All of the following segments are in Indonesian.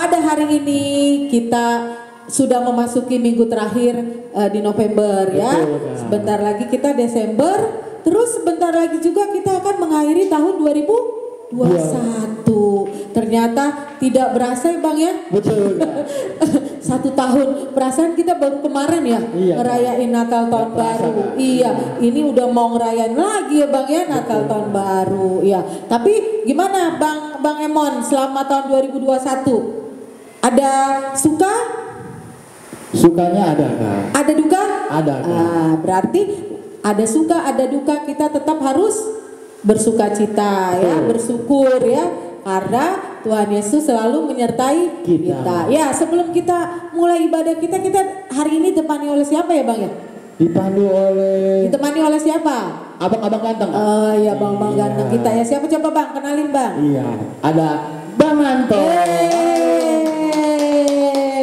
pada hari ini kita sudah memasuki minggu terakhir di November ya. Sebentar lagi kita Desember, terus sebentar lagi juga kita akan mengakhiri tahun 2021. Ternyata tidak berasa ya Bang ya. Betul. 1 tahun, perasaan kita baru kemarin ya ngerayain Natal tahun baru. Iya, ini udah mau ngerayain lagi ya Bang ya Natal tahun baru. Ya, tapi gimana Bang Emon selama tahun 2021? Ada suka? Sukanya ada Kak. Ada duka? Ada Kak. Berarti ada suka, ada duka, kita tetap harus bersuka cita ya, bersyukur ya, karena Tuhan Yesus selalu menyertai kita. Ya, sebelum kita mulai ibadah kita hari ini ditemani oleh siapa ya Bang ya? Ditemani oleh siapa? Abang-abang ganteng. Oh iya, bang ganteng kita ya. Siapa coba Bang? Kenalin Bang. Iya, ada Bang Anto.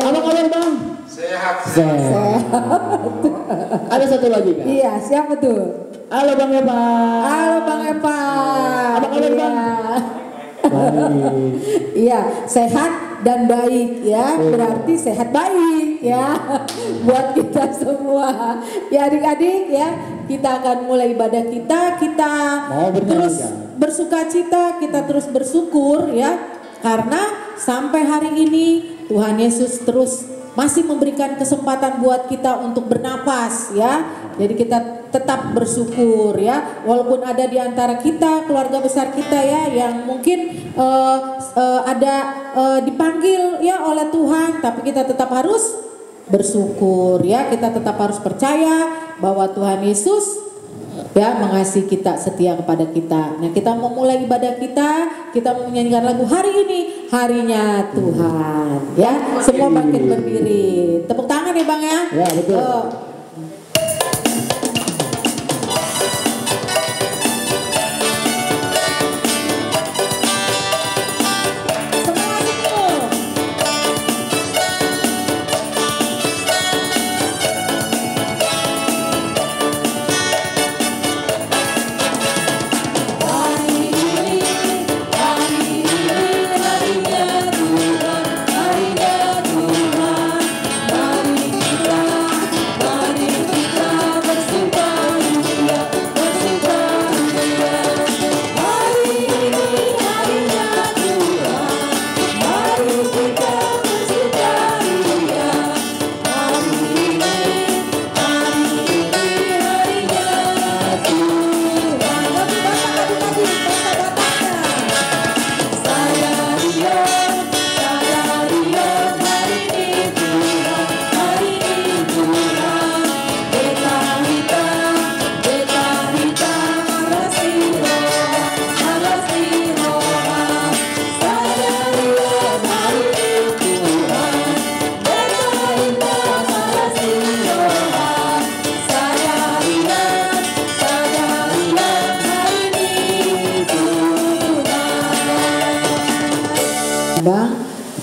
Apa kabar Bang? Sehat. Ada satu lagi Kak. Iya, siapa tuh? Halo Bang Epa. Halo Bang Epa. Apa kabar Bang? Iya, sehat dan baik ya, berarti sehat baik ya buat kita semua. Ya adik-adik ya, kita akan mulai ibadah kita terus bersuka cita, kita terus bersyukur ya, karena sampai hari ini Tuhan Yesus terus masih memberikan kesempatan buat kita untuk bernapas ya. Jadi kita tetap bersyukur ya, walaupun ada di antara kita keluarga besar kita ya yang mungkin ada dipanggil ya oleh Tuhan, tapi kita tetap harus bersyukur ya, kita tetap harus percaya bahwa Tuhan Yesus ya mengasihi kita, setia kepada kita. Nah, kita mau mulai ibadah kita mau menyanyikan lagu hari ini harinya Tuhan ya. Semua bangkit berdiri, tepuk tangan ya Bang ya. Ya betul.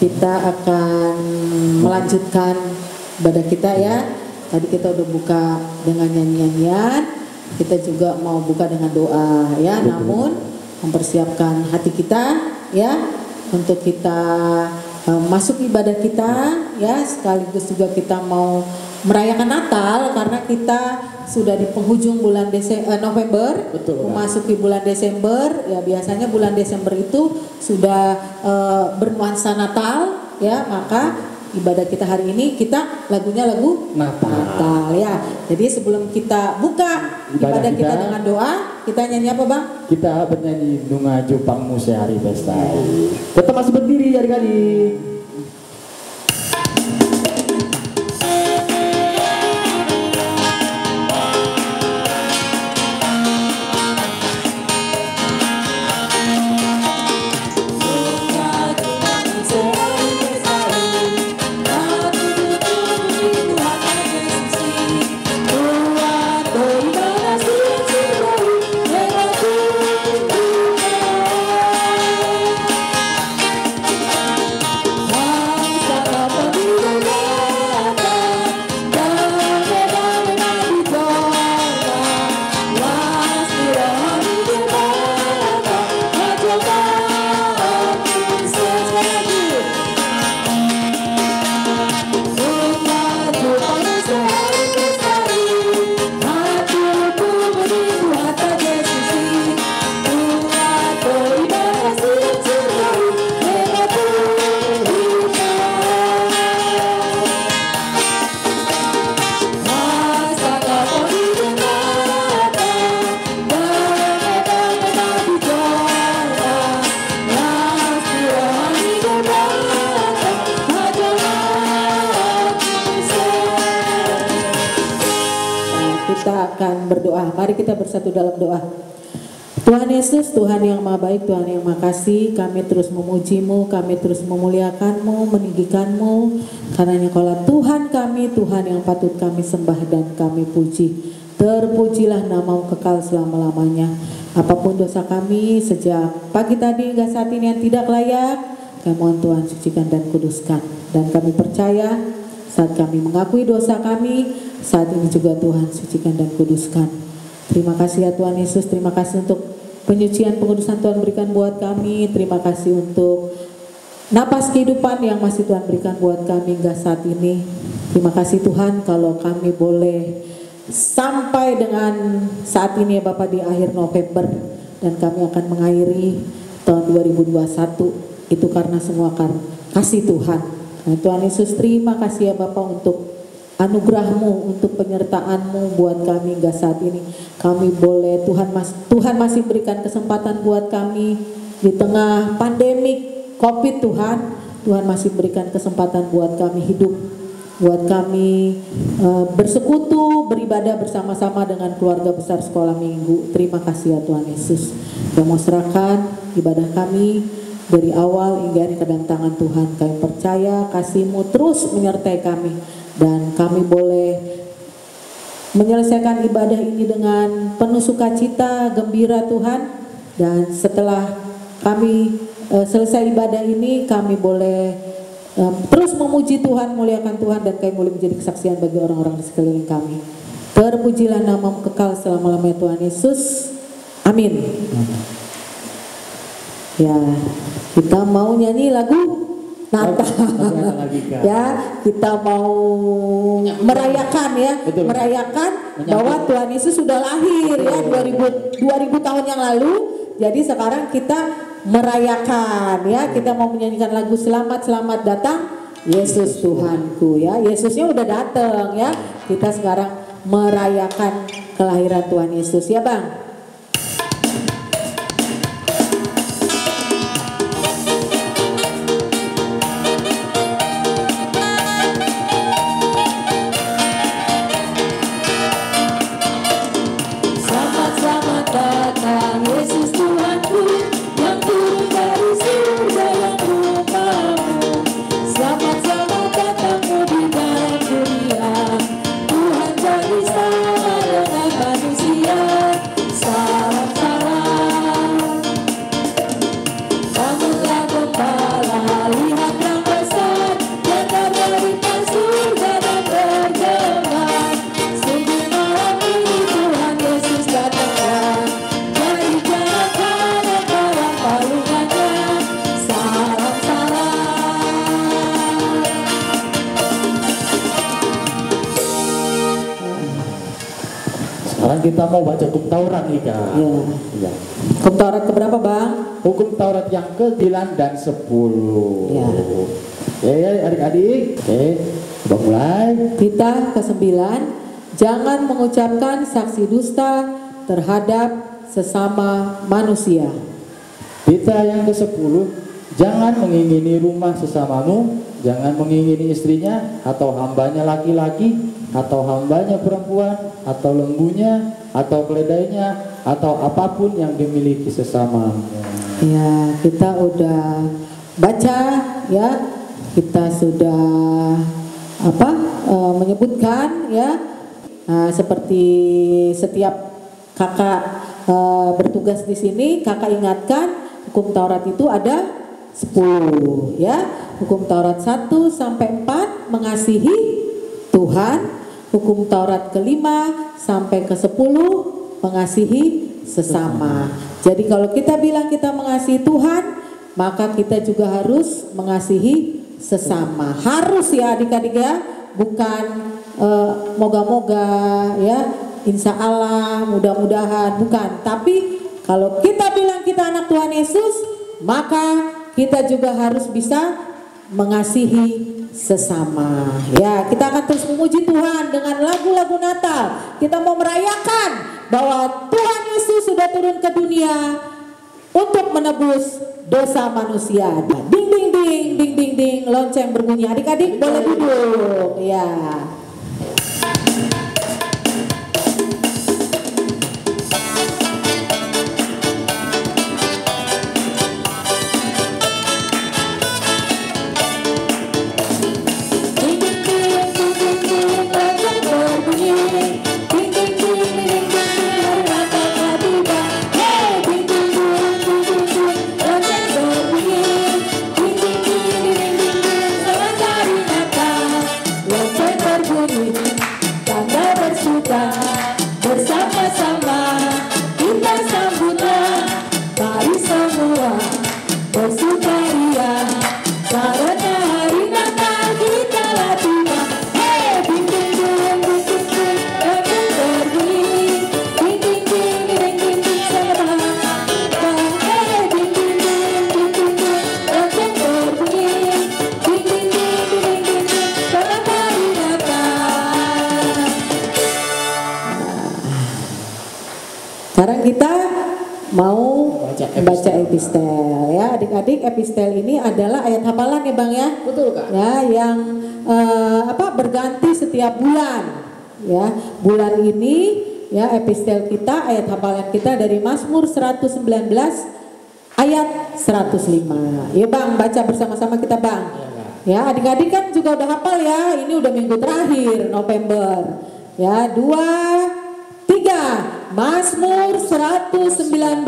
Kita akan melanjutkan ibadah kita ya. Tadi kita udah buka dengan nyanyian, kita juga mau buka dengan doa ya. Namun mempersiapkan hati kita ya untuk kita masuk ibadah kita ya, sekaligus juga kita mau merayakan Natal karena kita sudah di penghujung bulan November, memasuki bulan Desember ya. Biasanya bulan Desember itu sudah bernuansa Natal ya, maka ibadah kita hari ini kita lagunya lagu Natal ya. Jadi sebelum kita buka ibadah kita dengan doa, kita nyanyi apa Bang? Kita bernyanyi Nunga Jupang Muse Hari Pesta. Tetap masih berdiri adik-adik. berdoa. Mari kita bersatu dalam doa. Tuhan Yesus, Tuhan yang Maha Baik, Tuhan yang Maha Kasih, kami terus memuji-Mu, kami terus memuliakan-Mu, meninggikan-Mu, karena Engkaulah Tuhan kami, Tuhan yang patut kami sembah dan kami puji. Terpujilah nama-Mu kekal selama-lamanya. Apapun dosa kami sejak pagi tadi hingga saat ini yang tidak layak, kami mohon Tuhan sucikan dan kuduskan. Dan kami percaya saat kami mengakui dosa kami, saat ini juga Tuhan sucikan dan kuduskan. Terima kasih ya Tuhan Yesus, terima kasih untuk penyucian pengudusan Tuhan berikan buat kami. Terima kasih untuk napas kehidupan yang masih Tuhan berikan buat kami hingga saat ini. Terima kasih Tuhan kalau kami boleh sampai dengan saat ini ya Bapak di akhir November, dan kami akan mengakhiri tahun 2021 itu karena semua kasih Tuhan. Nah, Tuhan Yesus, terima kasih ya Bapak untuk anugerah-Mu, untuk penyertaan-Mu buat kami hingga saat ini. Kami boleh, Tuhan masih berikan kesempatan buat kami di tengah pandemik COVID. Tuhan masih berikan kesempatan buat kami hidup, buat kami bersekutu, beribadah bersama-sama dengan keluarga besar sekolah minggu. Terima kasih ya Tuhan Yesus. Kami mau serahkan ibadah kami dari awal hingga akhir ke dalam tangan Tuhan. Kami percaya kasih-Mu terus menyertai kami, dan kami boleh menyelesaikan ibadah ini dengan penuh sukacita, gembira Tuhan. Dan setelah kami selesai ibadah ini, kami boleh terus memuji Tuhan, muliakan Tuhan, dan kami boleh menjadi kesaksian bagi orang-orang di sekeliling kami. Terpujilah nama-Mu kekal selama-lamanya Tuhan Yesus. Amin. Ya, kita mau nyanyi lagu Natal. Ya, kita mau merayakan ya, merayakan bahwa Tuhan Yesus sudah lahir ya 2000 tahun yang lalu. Jadi sekarang kita merayakan ya, kita mau menyanyikan lagu selamat datang Yesus Tuhanku ya. Yesusnya udah datang ya. Kita sekarang merayakan kelahiran Tuhan Yesus ya Bang. Kita mau baca hukum Taurat nih Kak. Ya. Hukum Taurat keberapa Bang? Hukum Taurat yang ke-9 dan 10. Ya. Oke adik-adik. Oke, kita mulai. Kita ke-9, jangan mengucapkan saksi dusta terhadap sesama manusia. Kita yang ke-10, jangan mengingini rumah sesamamu, jangan mengingini istrinya atau hambanya laki-laki, atau hambanya perempuan, atau lembunya, atau keledainya, atau apapun yang dimiliki sesama. Ya, kita udah baca ya, kita sudah menyebutkan ya, seperti setiap kakak bertugas di sini, kakak ingatkan hukum Taurat itu ada 10 ya. Hukum Taurat 1 sampai 4 mengasihi Tuhan. Hukum Taurat ke-5 sampai ke-10 mengasihi sesama. Jadi kalau kita bilang kita mengasihi Tuhan, maka kita juga harus mengasihi sesama. Harus ya adik-adik ya, bukan moga-moga ya, insya Allah, mudah-mudahan, bukan. Tapi kalau kita bilang kita anak Tuhan Yesus, maka kita juga harus bisa mengasihi sesama. Ya, kita akan terus memuji Tuhan dengan lagu-lagu Natal. Kita mau merayakan bahwa Tuhan Yesus sudah turun ke dunia untuk menebus dosa manusia. Ding ding ding ding ding ding, lonceng berbunyi. Adik-adik boleh duduk. Ya. mau Baca baca epistel. epistel ya adik-adik. Epistel ini adalah ayat hafalan ya Bang ya. Betul Kak. Ya yang berganti setiap bulan ya. Bulan ini ya epistel kita, ayat hafalan kita dari Mazmur 119 ayat 105. Ya Bang, baca bersama-sama kita Bang. Ya adik-adik kan juga udah hafal ya. Ini udah minggu terakhir November. Ya 2, 3. Mazmur 119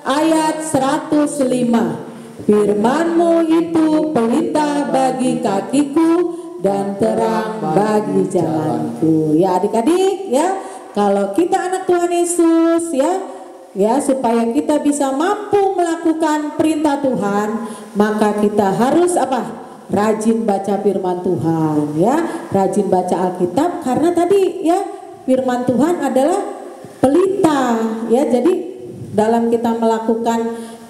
ayat 105. Firman-Mu itu pelita bagi kakiku dan terang bagi jalanku. Ya adik-adik ya, kalau kita anak Tuhan Yesus ya supaya kita bisa mampu melakukan perintah Tuhan, maka kita harus apa? Rajin baca firman Tuhan ya, rajin baca Alkitab, karena tadi ya firman Tuhan adalah pelita ya. Jadi dalam kita melakukan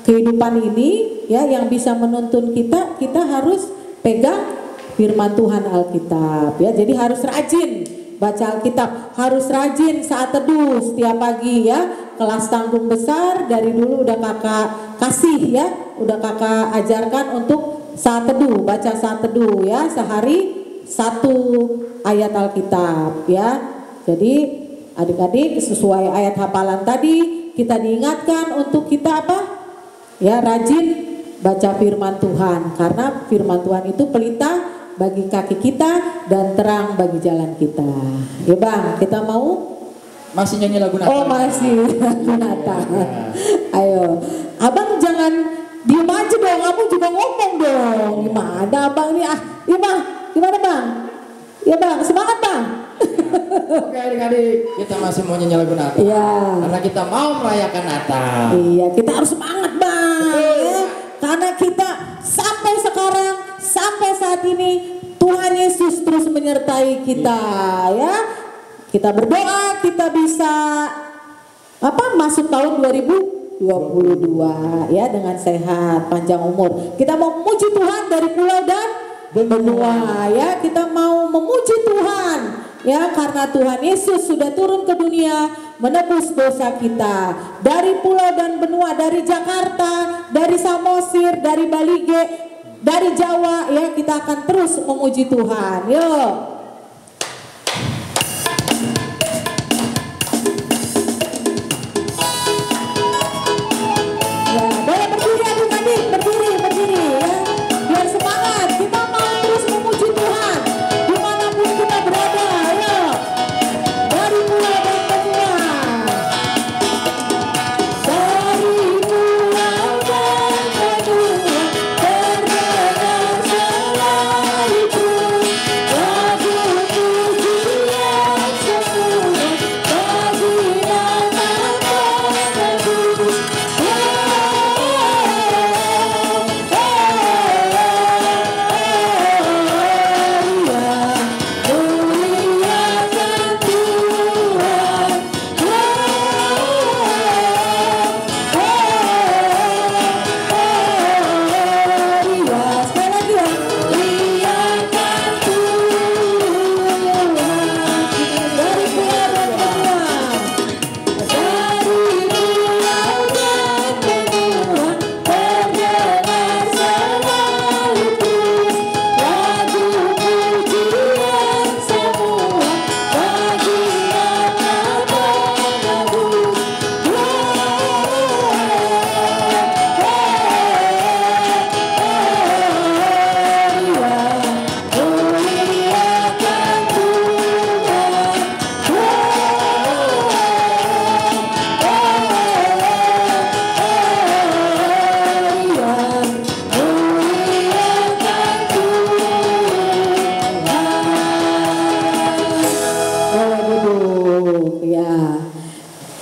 kehidupan ini ya yang bisa menuntun kita, kita harus pegang firman Tuhan Alkitab ya. Jadi harus rajin baca Alkitab, harus rajin saat teduh setiap pagi ya. Kelas tanggung besar dari dulu udah kakak kasih ya, udah kakak ajarkan untuk saat teduh, baca saat teduh ya, sehari 1 ayat Alkitab ya. Jadi adik-adik sesuai ayat hafalan tadi kita diingatkan untuk kita apa? Ya rajin baca firman Tuhan, karena firman Tuhan itu pelita bagi kaki kita dan terang bagi jalan kita. Ya Bang, kita mau Masih nyanyi lagu Natal. Oh masih lagu Natal. Ayo, Abang jangan diem aja dong, Abang juga ngomong dong. Gimana Abang nih? Ya Bang, gimana Bang? Ya Bang, semangat Bang. Oke adik-adik, kita masih mau nyanyi lagu Natal. Iya. Karena kita mau merayakan Natal. Iya, kita harus semangat Bang. Ya. Karena kita sampai sekarang, sampai saat ini Tuhan Yesus terus menyertai kita ya. Kita berdoa kita bisa masuk tahun 2022 ya dengan sehat, panjang umur. Kita mau memuji Tuhan dari pulau dan benua ya. Kita mau memuji Tuhan ya, karena Tuhan Yesus sudah turun ke dunia menebus dosa kita. Dari pulau dan benua, dari Jakarta, dari Samosir, dari Balige, dari Jawa ya, kita akan terus memuji Tuhan. Yuk. Ya, boleh berdiri adik-adik, berdiri ya. Biar semangat, kita mau terus memuji Tuhan dimanapun kita berada. Ayo, dari pulau dan benua. Dari pulau dan benua terdengar selalaiku lagu pujian semua bagi nama penebus.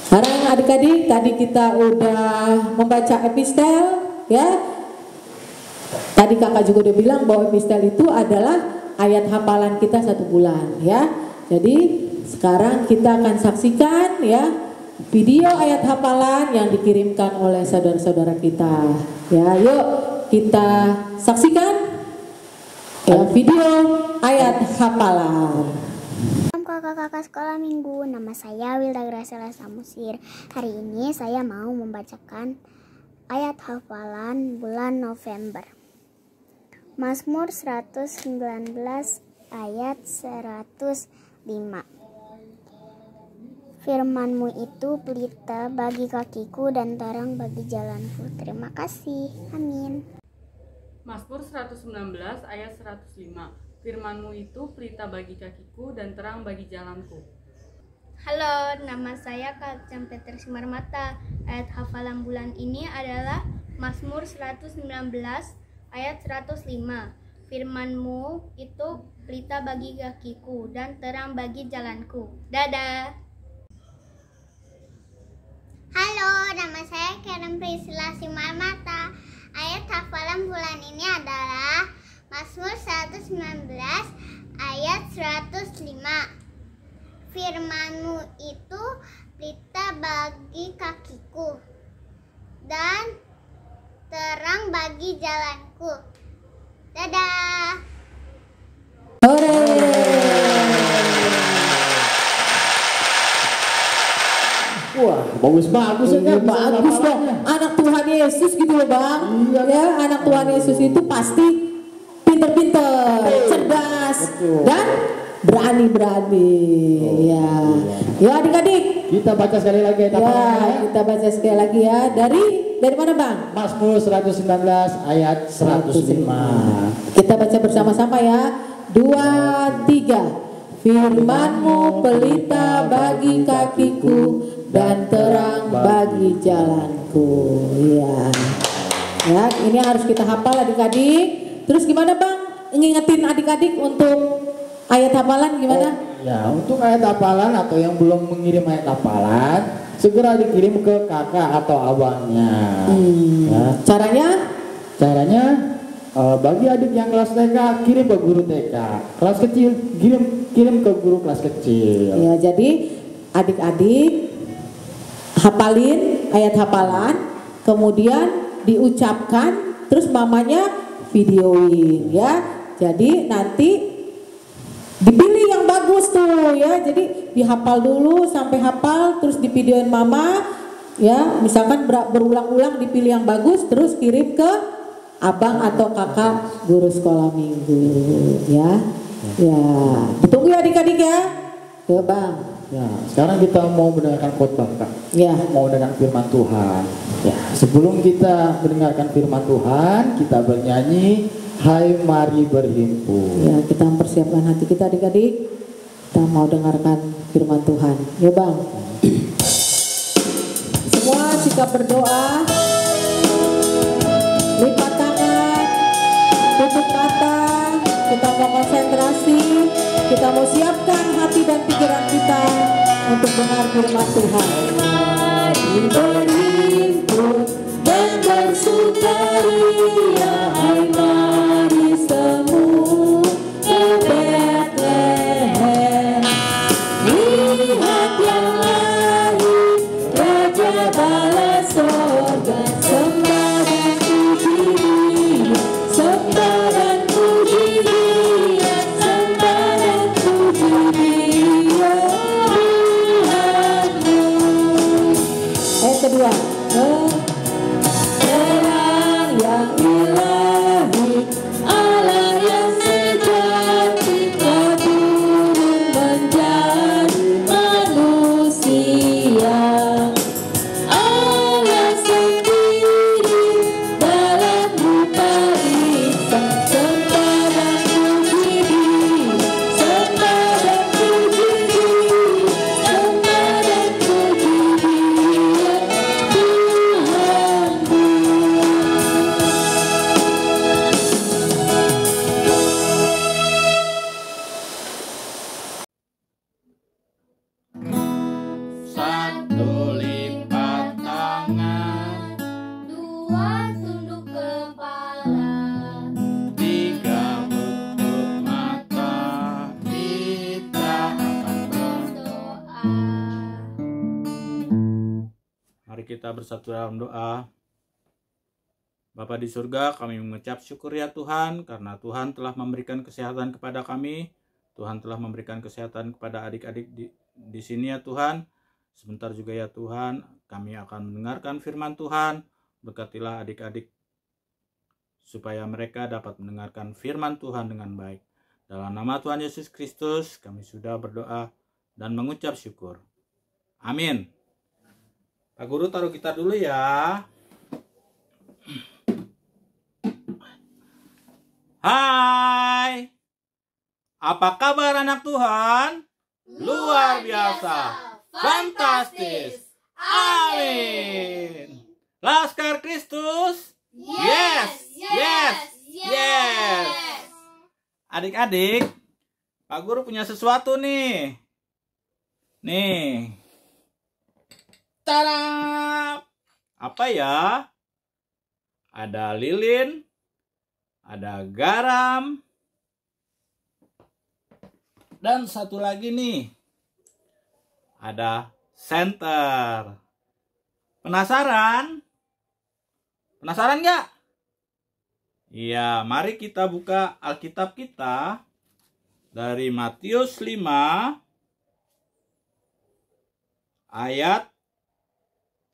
Sekarang adik-adik, tadi kita udah membaca epistel ya. Tadi kakak juga udah bilang bahwa epistel itu adalah ayat hafalan kita 1 bulan ya. Jadi sekarang kita akan saksikan ya video ayat hafalan yang dikirimkan oleh saudara-saudara kita. Ya, yuk kita saksikan ya video ayat hafalan. Dalam kakak-kakak sekolah minggu, nama saya Wilda Graciela Samusir. Hari ini saya mau membacakan ayat hafalan bulan November. Mazmur 119 ayat 105. Firman-Mu itu pelita bagi kakiku dan terang bagi jalanku. Terima kasih. Amin. Mazmur 119 ayat 105. Firman-Mu itu pelita bagi kakiku dan terang bagi jalanku. Halo, nama saya Kak Peter Simarmata. Ayat hafalan bulan ini adalah Mazmur 119 ayat 105. Firman-Mu itu pelita bagi kakiku dan terang bagi jalanku. Dadah. Halo, nama saya Karen Priscilla Simarmata. Ayat hafalan bulan ini adalah Mazmur 119 ayat 105. Firman-Mu itu pelita bagi kakiku dan terang bagi jalanku. Dadah. Wah, bagus-bagus ya, Bagus dong, anak Tuhan Yesus gitu loh Bang. Iya. Ya, anak Tuhan Yesus itu pasti pinter-pinter, cerdas, Betul. dan berani-berani. Ya, ya adik-adik. Kita baca sekali lagi ayat Ya, hafalannya. kita baca sekali lagi ya. Dari mana Bang? Mazmur 119 ayat 105. Kita baca bersama-sama ya. 2, 3. Firman-Mu pelita bagi kakiku dan terang bagi jalanku. Ya. Ya, ini harus kita hafal adik-adik. Terus gimana Bang? Ngingetin adik-adik untuk ayat hafalan gimana? Ya, untuk ayat hafalan atau yang belum mengirim ayat hafalan, segera dikirim ke kakak atau abangnya. Ya. Caranya bagi adik yang kelas TK kirim ke guru TK, kelas kecil kirim ke guru kelas kecil. Ya, jadi adik-adik hafalin ayat hafalan, kemudian diucapkan, terus mamanya videoin ya. Jadi nanti dipilih yang bagus tuh ya. Jadi dihafal dulu sampai hafal, terus divideoin mama ya. Misalkan berulang-ulang dipilih yang bagus, terus kirim ke abang atau kakak guru sekolah minggu ya. Ya, ditunggu ya adik-adik ya. Ya Bang. Ya, sekarang kita mau mendengarkan khotbah Kak. Ya. Mau mendengarkan firman Tuhan. Ya, sebelum kita mendengarkan firman Tuhan, kita bernyanyi Hai Mari Berhimpun. Ya, kita mempersiapkan hati kita adik-adik. Kita mau dengarkan firman Tuhan. Ya Bang. Semua sikap berdoa. Lipat tangan. Tutup mata. Kita mau konsentrasi. Kita mau siapkan hati dan pikiran kita untuk dengar firman Tuhan. Mari berhimpun dan bersukaria. Hai mari semua ke Bethlehem. Lihat yang lahir Raja bala sorga. Sembah dan puji Dia, sembah dan puji Dia, sembah dan puji Dia Tuhanmu. Ayat kedua. Terang yang ilahi, Allah yang sejati, Kau turun menjadi manusia. Allah sendiri dalam rupa insan. Sembah dan puji Dia, sembah dan puji Dia, sembah dan puji Dia Tuhanku. Satu lipat tangan, Dua tunduk kepala, tiga tutup mata, kita akan berdoa. Mari kita bersatu dalam doa. Bapa di surga, kami mengucap syukur ya Tuhan, karena Tuhan telah memberikan kesehatan kepada kami. Tuhan telah memberikan kesehatan kepada adik-adik di sini ya Tuhan. Sebentar juga ya Tuhan, kami akan mendengarkan firman Tuhan. Berkatilah adik-adik supaya mereka dapat mendengarkan firman Tuhan dengan baik. Dalam nama Tuhan Yesus Kristus, kami sudah berdoa dan mengucap syukur. Amin. Pak Guru taruh gitar dulu ya. Hai, apa kabar anak Tuhan? Luar biasa, fantastis, amin. Laskar Kristus, yes, yes, yes. Adik-adik, Pak Guru punya sesuatu nih. Nih, tada, apa ya? Ada lilin, ada garam, dan satu lagi nih, ada senter. Penasaran? Penasaran nggak? Iya, mari kita buka Alkitab kita dari Matius 5 ayat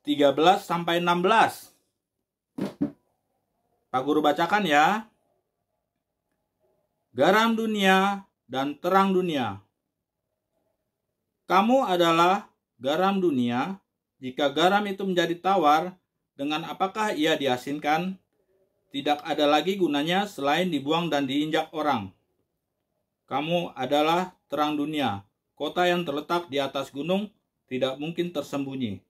13 sampai 16. Pak Guru bacakan ya. Garam dunia dan terang dunia. Kamu adalah garam dunia. Jika garam itu menjadi tawar, dengan apakah ia diasinkan? Tidak ada lagi gunanya selain dibuang dan diinjak orang. Kamu adalah terang dunia. Kota yang terletak di atas gunung tidak mungkin tersembunyi.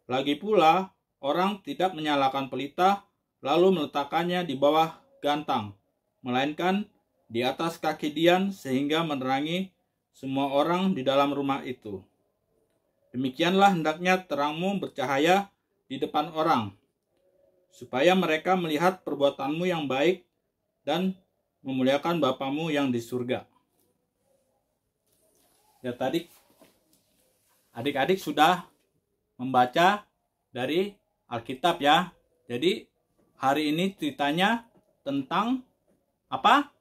Lagi pula, orang tidak menyalakan pelita lalu meletakkannya di bawah gantang, melainkan di atas kaki dian sehingga menerangi semua orang di dalam rumah itu. Demikianlah hendaknya terangmu bercahaya di depan orang, supaya mereka melihat perbuatanmu yang baik dan memuliakan Bapamu yang di surga. Ya, tadi adik-adik sudah membaca dari Alkitab ya. Jadi hari ini ceritanya tentang apa?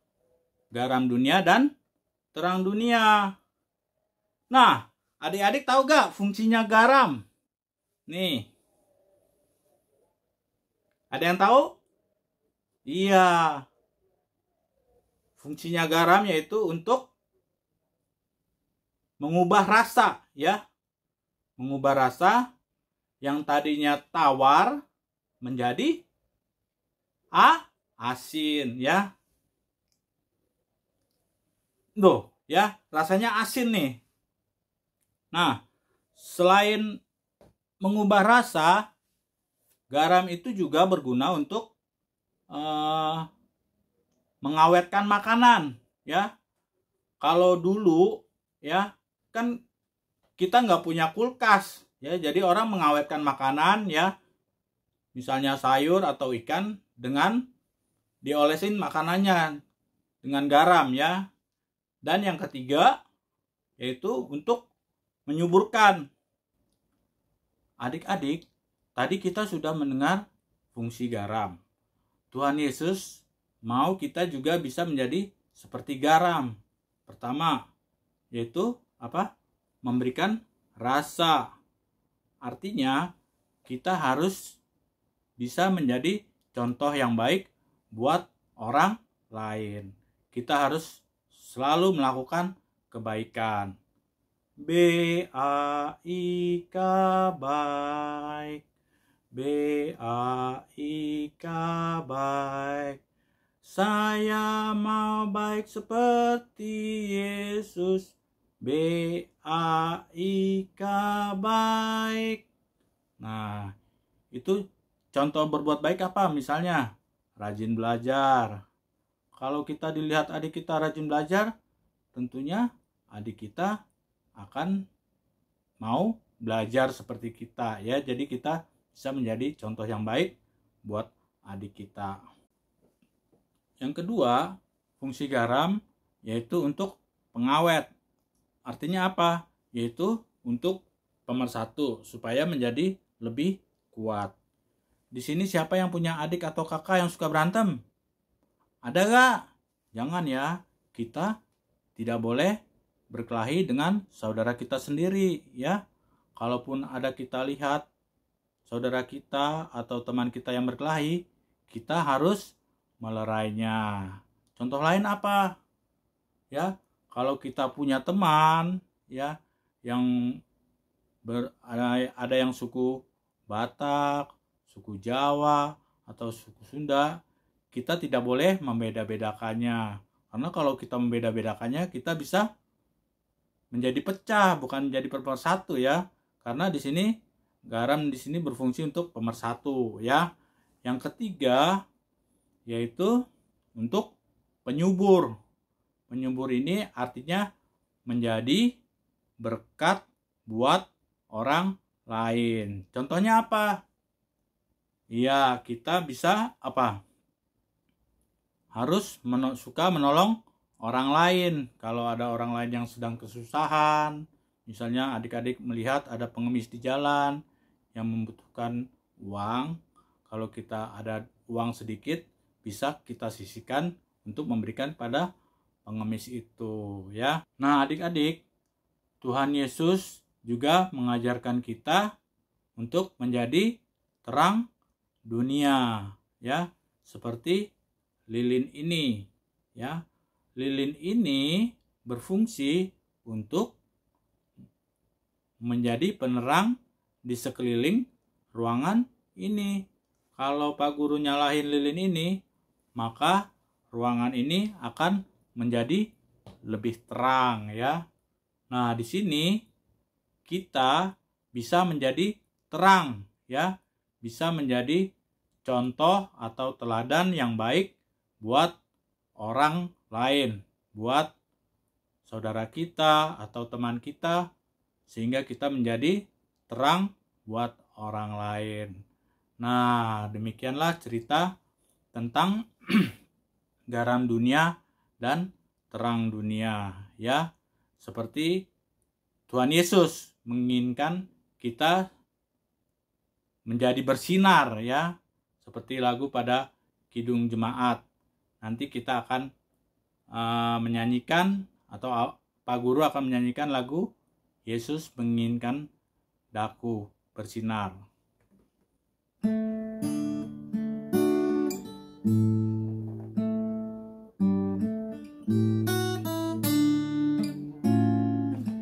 Garam dunia dan terang dunia. Nah, adik-adik tahu gak fungsinya garam? Nih. Ada yang tahu? Iya. Fungsinya garam yaitu untuk mengubah rasa ya. Mengubah rasa yang tadinya tawar menjadi asin ya. Tuh ya, rasanya asin nih. Nah, selain mengubah rasa, garam itu juga berguna untuk mengawetkan makanan ya. Kalau dulu ya kan kita nggak punya kulkas ya, jadi orang mengawetkan makanan ya, misalnya sayur atau ikan dengan diolesin makanannya dengan garam ya. Dan yang ketiga yaitu untuk menyuburkan. Adik-adik, tadi kita sudah mendengar fungsi garam. Tuhan Yesus mau kita juga bisa menjadi seperti garam. Pertama, yaitu apa? Memberikan rasa. Artinya, kita harus bisa menjadi contoh yang baik buat orang lain. Kita harus selalu melakukan kebaikan. B-A-I-K baik. B-A-I-K baik. Saya mau baik seperti Yesus. B-A-I-K baik. Nah, itu contoh berbuat baik apa? Misalnya, rajin belajar. Kalau kita dilihat adik kita rajin belajar, tentunya adik kita akan mau belajar seperti kita ya. Jadi kita bisa menjadi contoh yang baik buat adik kita. Yang kedua, fungsi garam yaitu untuk pengawet. Artinya apa? Yaitu untuk pemersatu supaya menjadi lebih kuat. Di sini siapa yang punya adik atau kakak yang suka berantem? Ada gak? Jangan ya, kita tidak boleh berkelahi dengan saudara kita sendiri, ya. Kalaupun ada kita lihat saudara kita atau teman kita yang berkelahi, kita harus melerainya. Contoh lain apa? Ya, kalau kita punya teman, ya, yang ada yang suku Batak, suku Jawa, atau suku Sunda, kita tidak boleh membeda-bedakannya. Karena kalau kita membeda-bedakannya, kita bisa menjadi pecah, bukan menjadi pemersatu, ya. Karena di sini garam di sini berfungsi untuk pemersatu, ya. Yang ketiga yaitu untuk penyubur. Penyubur ini artinya menjadi berkat buat orang lain. Contohnya apa? Iya, kita bisa apa? Harus suka menolong orang lain. Kalau ada orang lain yang sedang kesusahan, misalnya adik-adik melihat ada pengemis di jalan yang membutuhkan uang, kalau kita ada uang sedikit, bisa kita sisihkan untuk memberikan pada pengemis itu, ya. Nah, adik-adik, Tuhan Yesus juga mengajarkan kita untuk menjadi terang dunia, ya, seperti lilin ini, ya. Lilin ini berfungsi untuk menjadi penerang di sekeliling ruangan ini. Kalau Pak Guru nyalain lilin ini, maka ruangan ini akan menjadi lebih terang, ya. Nah, di sini kita bisa menjadi terang, ya. Bisa menjadi contoh atau teladan yang baik buat orang lain, buat saudara kita atau teman kita, sehingga kita menjadi terang buat orang lain. Nah, demikianlah cerita tentang garam dunia dan terang dunia, ya. Seperti Tuhan Yesus menginginkan kita menjadi bersinar, ya. Seperti lagu pada Kidung Jemaat. Nanti kita akan menyanyikan, atau Pak Guru akan menyanyikan lagu Yesus menginginkan daku bersinar.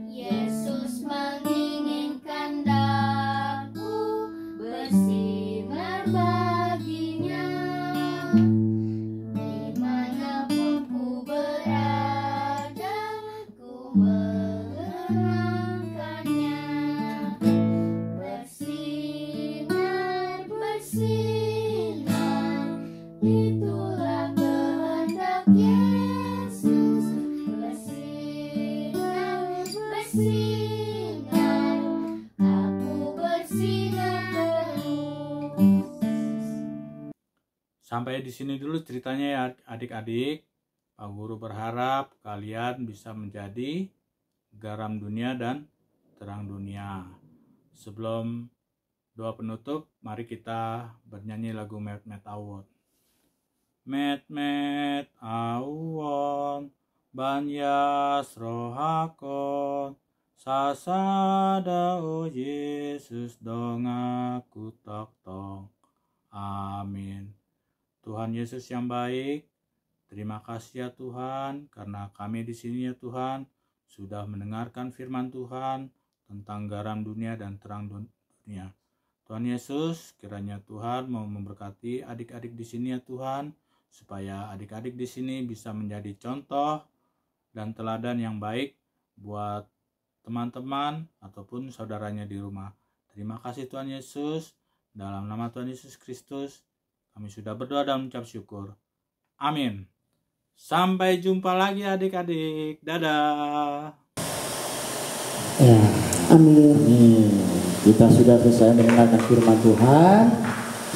Yesus menginginkan daku bersinar baginya, dimanapun ku berada, ku menerangkannya. Bersinar, bersinar, itulah kehendak Yesus. Bersinar, bersinar, aku bersinar terus. Sampai di sini dulu ceritanya, ya adik-adik. Pak Guru berharap kalian bisa menjadi garam dunia dan terang dunia. Sebelum doa penutup, mari kita bernyanyi lagu Met Met Awon. Met Met Awon, Banyas Rohakon, Sasada o Yesus dong aku tok tong. Amin. Tuhan Yesus yang baik, terima kasih ya Tuhan, karena kami di sini ya Tuhan sudah mendengarkan firman Tuhan tentang garam dunia dan terang dunia. Tuhan Yesus, kiranya Tuhan mau memberkati adik-adik di sini ya Tuhan, supaya adik-adik di sini bisa menjadi contoh dan teladan yang baik buat teman-teman ataupun saudaranya di rumah. Terima kasih Tuhan Yesus, dalam nama Tuhan Yesus Kristus kami sudah berdoa dan mengucap syukur. Amin. Sampai jumpa lagi adik-adik. Dadah. Ya, Amin. kita sudah selesai mendengarkan firman Tuhan.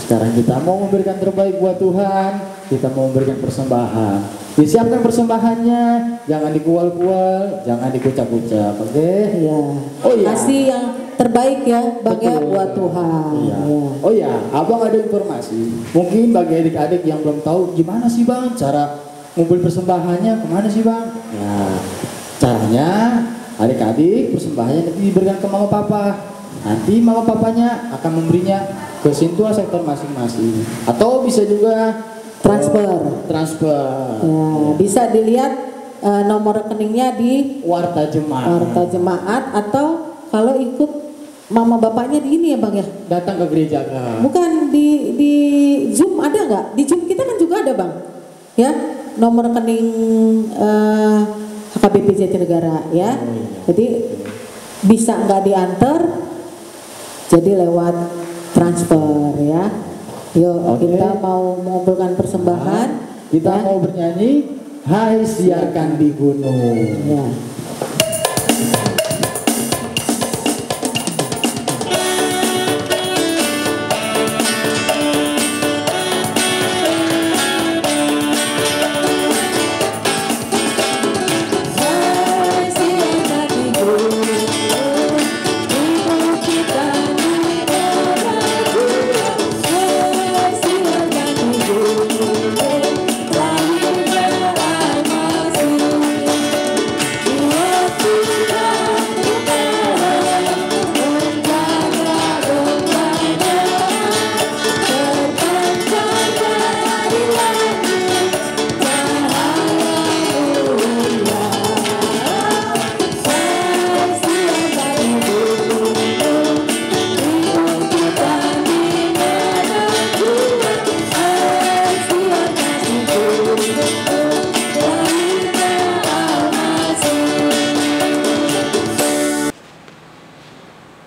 Sekarang kita mau memberikan terbaik buat Tuhan. Kita mau memberikan persembahan. Disiapkan persembahannya, jangan dikual-kual, jangan dikucap-kucap, oke? Ya. Oh iya. Kasih yang terbaik ya, Bang, ya, Betul. buat Tuhan. Iya. Ya. Oh ya, Abang ada informasi. Mungkin bagi adik-adik yang belum tahu gimana sih Bang cara ngumpul persembahannya, kemana sih Bang? Ya, Caranya adik-adik persembahannya nanti diberikan ke mama papa. Nanti mama papanya akan memberinya ke Sintua sektor masing-masing. Atau bisa juga Transfer. transfer. Ya, bisa dilihat nomor rekeningnya di Warta jemaat. Warta Jemaat, atau kalau ikut mama bapaknya di ini ya Bang ya. Datang ke gereja Kak. Bukan di Zoom ada nggak? Di Zoom kita kan juga ada Bang. Ya, nomor rekening HKBP Jatinegara ya. Oh, iya. Jadi bisa nggak diantar, jadi lewat transfer ya. Yuk Oke. kita mau mengumpulkan persembahan. Kita ya. mau bernyanyi Hai Siarkan di Gunung. Ya.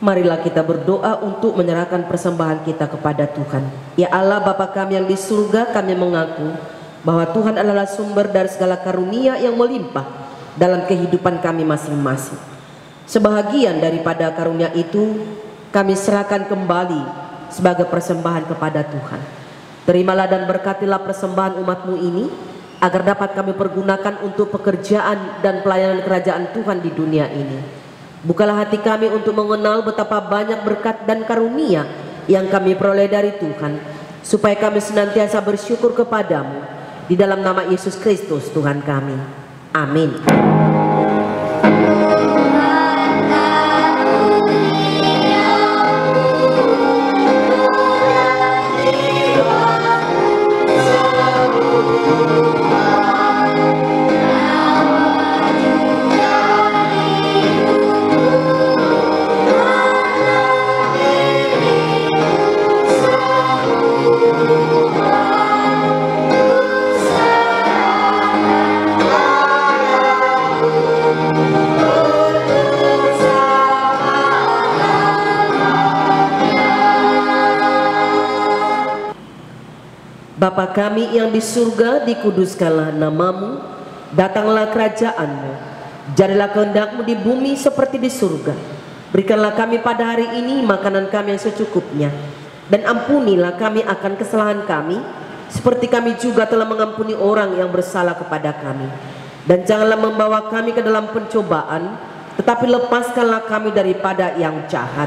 Marilah kita berdoa untuk menyerahkan persembahan kita kepada Tuhan. Ya Allah Bapa kami yang di surga, kami mengaku bahwa Tuhan adalah sumber dari segala karunia yang melimpah dalam kehidupan kami masing-masing. Sebahagian daripada karunia itu kami serahkan kembali sebagai persembahan kepada Tuhan. Terimalah dan berkatilah persembahan umat-Mu ini agar dapat kami pergunakan untuk pekerjaan dan pelayanan kerajaan Tuhan di dunia ini. Bukalah hati kami untuk mengenal betapa banyak berkat dan karunia yang kami peroleh dari Tuhan, supaya kami senantiasa bersyukur kepadamu di dalam nama Yesus Kristus Tuhan kami. Amin. Bapa kami yang di surga, dikuduskanlah namamu, datanglah kerajaanmu, jadilah kehendak-Mu di bumi seperti di surga. Berikanlah kami pada hari ini makanan kami yang secukupnya, dan ampunilah kami akan kesalahan kami, seperti kami juga telah mengampuni orang yang bersalah kepada kami. Dan janganlah membawa kami ke dalam pencobaan, tetapi lepaskanlah kami daripada yang jahat.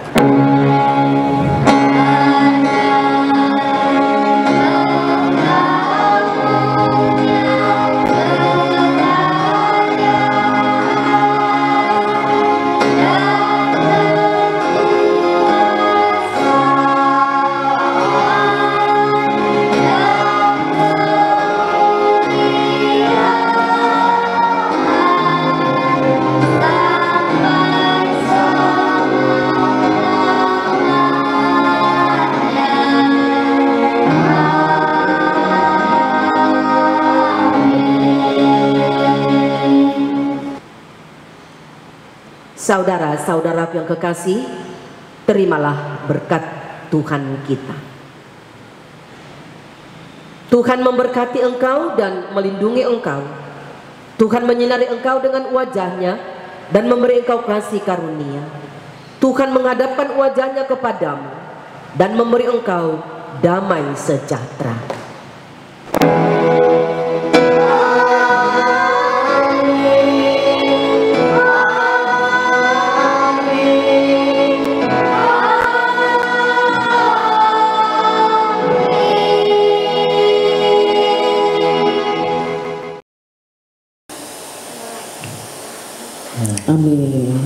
Saudara-saudaraku yang kekasih, terimalah berkat Tuhan kita. Tuhan memberkati engkau dan melindungi engkau. Tuhan menyinari engkau dengan wajahnya dan memberi engkau kasih karunia. Tuhan menghadapkan wajahnya kepadamu dan memberi engkau damai sejahtera. Amin.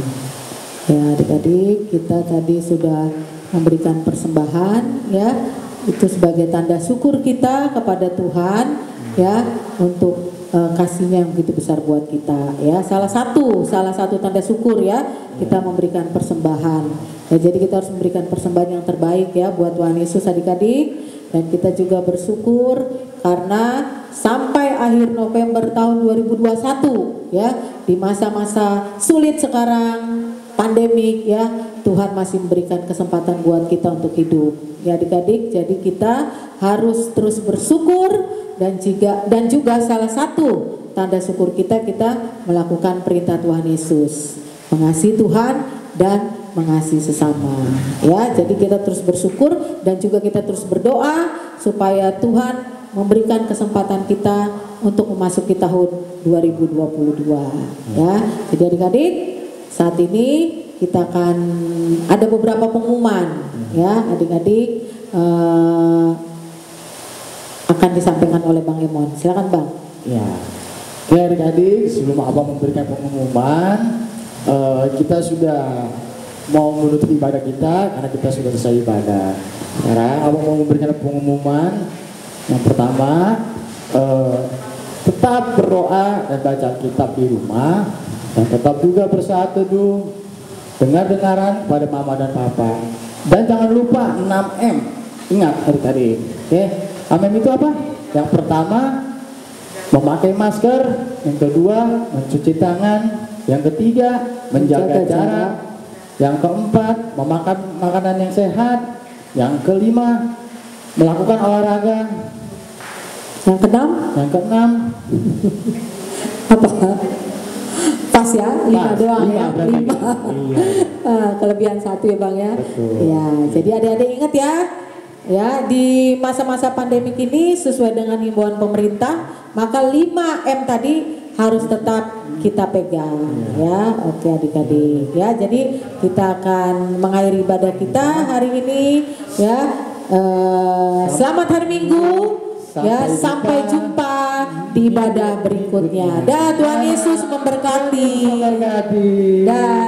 Ya adik-adik, kita tadi sudah memberikan persembahan ya, itu sebagai tanda syukur kita kepada Tuhan ya, untuk kasihnya yang begitu besar buat kita ya. Salah satu tanda syukur ya, kita memberikan persembahan ya. Jadi kita harus memberikan persembahan yang terbaik ya buat Tuhan Yesus adik-adik. Dan kita juga bersyukur karena sampai akhir November tahun 2021 ya, di masa-masa sulit sekarang pandemik ya, Tuhan masih memberikan kesempatan buat kita untuk hidup ya adik-adik. Jadi kita harus terus bersyukur, dan juga salah satu tanda syukur kita melakukan perintah Tuhan Yesus, mengasihi Tuhan dan mengasihi sesama ya. Jadi kita terus bersyukur dan juga kita terus berdoa supaya Tuhan memberikan kesempatan kita untuk memasuki tahun 2022 ya. Jadi adik-adik, saat ini kita akan ada beberapa pengumuman ya adik-adik, akan disampaikan oleh Bang Emon. Silakan Bang. Ya, oke adik-adik, sebelum Abang memberikan pengumuman, kita sudah mau menutup ibadah kita karena kita sudah selesai ibadah. Sekarang Abang mau memberikan pengumuman. Yang pertama, tetap berdoa dan baca kitab di rumah, dan tetap juga bersaat teduh, dengar-dengaran pada mama dan papa. Dan jangan lupa 6M. Ingat adik-adik. Oke, 6M itu apa? Yang pertama, memakai masker. Yang kedua, mencuci tangan. Yang ketiga, menjaga jarak. Yang keempat, memakan makanan yang sehat. Yang kelima, melakukan olahraga. Yang keenam apa? Pas ya, 5 doang ya, 5. Kelebihan 1 ya Bang ya. Betul. Ya, jadi adik-adik ingat ya. Ya, di masa-masa pandemik ini sesuai dengan himbauan pemerintah, maka 5M tadi harus tetap kita pegang ya. Oke adik-adik ya. Jadi kita akan mengakhiri ibadah kita hari ini ya. Selamat hari Minggu ya, sampai jumpa di ibadah berikutnya. Dah, Tuhan Yesus memberkati. Dah.